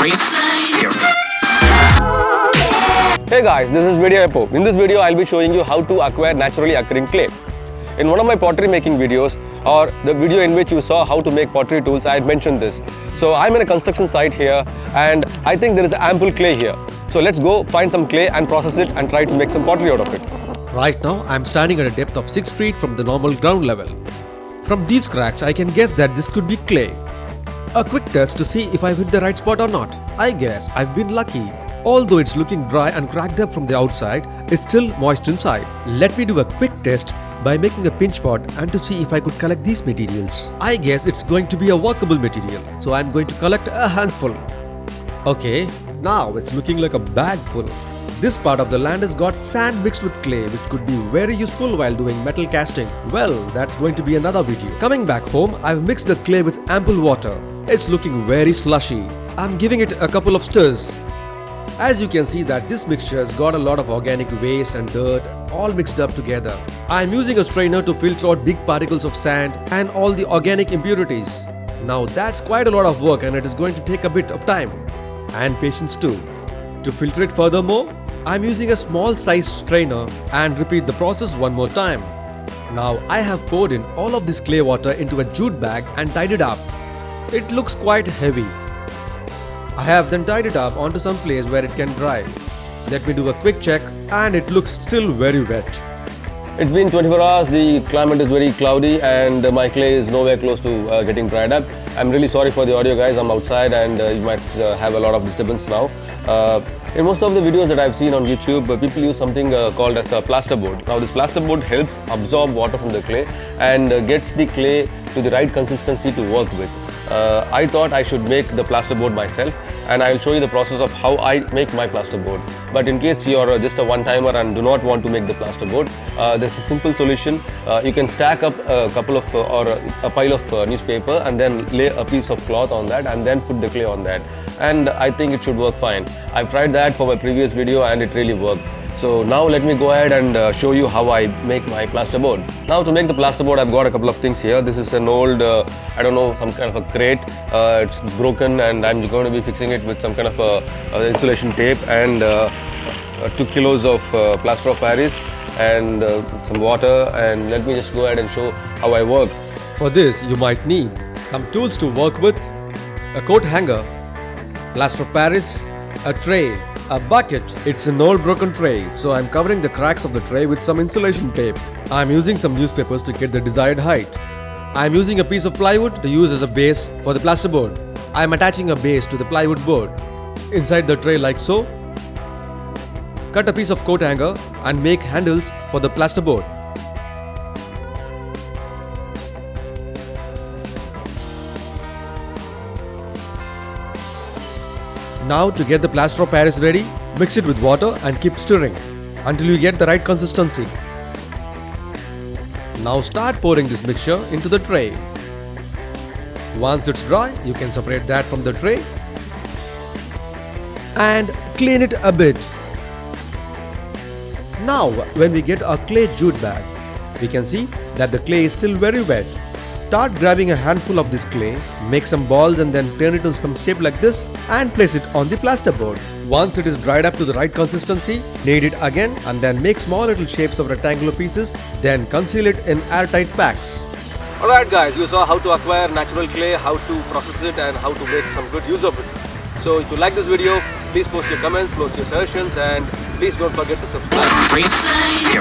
Hey guys, this is Video Epo. In this video, I'll be showing you how to acquire naturally occurring clay. In one of my pottery making videos, or the video in which you saw how to make pottery tools, I had mentioned this. So I'm in a construction site here, and I think there is ample clay here. So let's go find some clay and process it and try to make some pottery out of it. Right now, I'm standing at a depth of 6 feet from the normal ground level. From these cracks, I can guess that this could be clay. A quick test to see if I've hit the right spot or not. I guess I've been lucky. Although it's looking dry and cracked up from the outside, it's still moist inside. Let me do a quick test by making a pinch pot and to see if I could collect these materials. I guess it's going to be a workable material, so I'm going to collect a handful. Okay, now it's looking like a bag full. This part of the land has got sand mixed with clay, which could be very useful while doing metal casting. Well, that's going to be another video. Coming back home, I've mixed the clay with ample water. It's looking very slushy. I'm giving it a couple of stirs. As you can see that this mixture has got a lot of organic waste and dirt all mixed up together. I'm using a strainer to filter out big particles of sand and all the organic impurities. Now that's quite a lot of work and it is going to take a bit of time and patience too. To filter it furthermore, I'm using a small size strainer and repeat the process one more time. Now I have poured in all of this clay water into a jute bag and tied it up. It looks quite heavy. I have then tied it up onto some place where it can dry. Let me do a quick check and it looks still very wet. It's been 24 hours, the climate is very cloudy and my clay is nowhere close to getting dried up. I'm really sorry for the audio guys, I'm outside and you might have a lot of disturbance now. In most of the videos that I've seen on YouTube, people use something called as a plasterboard. Now this plasterboard helps absorb water from the clay and gets the clay to the right consistency to work with. I thought I should make the plasterboard myself and I'll show you the process of how I make my plasterboard. But in case you're just a one-timer and do not want to make the plasterboard, there's a simple solution. You can stack up a couple of or a pile of newspaper and then lay a piece of cloth on that and then put the clay on that. And I think it should work fine. I've tried that for my previous video and it really worked. So now let me go ahead and show you how I make my plasterboard. Now to make the plasterboard, I've got a couple of things here. This is an old, I don't know, some kind of a crate. It's broken and I'm going to be fixing it with some kind of a insulation tape and 2 kilos of plaster of Paris and some water. And let me just go ahead and show how I work. For this, you might need some tools to work with, a coat hanger, plaster of Paris, a tray, a bucket. It's an old broken tray, so I'm covering the cracks of the tray with some insulation tape. I'm using some newspapers to get the desired height. I'm using a piece of plywood to use as a base for the plasterboard. I'm attaching a base to the plywood board. Inside the tray like so. Cut a piece of coat hanger and make handles for the plasterboard. Now to get the plaster of Paris ready, mix it with water and keep stirring until you get the right consistency. Now start pouring this mixture into the tray. Once it's dry, you can separate that from the tray and clean it a bit. Now when we get our clay jute bag, we can see that the clay is still very wet. Start grabbing a handful of this clay, make some balls and then turn it into some shape like this and place it on the plasterboard. Once it is dried up to the right consistency, knead it again and then make small little shapes of rectangular pieces, then conceal it in airtight packs. Alright guys, you saw how to acquire natural clay, how to process it and how to make some good use of it. So if you like this video, please post your comments, post your suggestions and please don't forget to subscribe.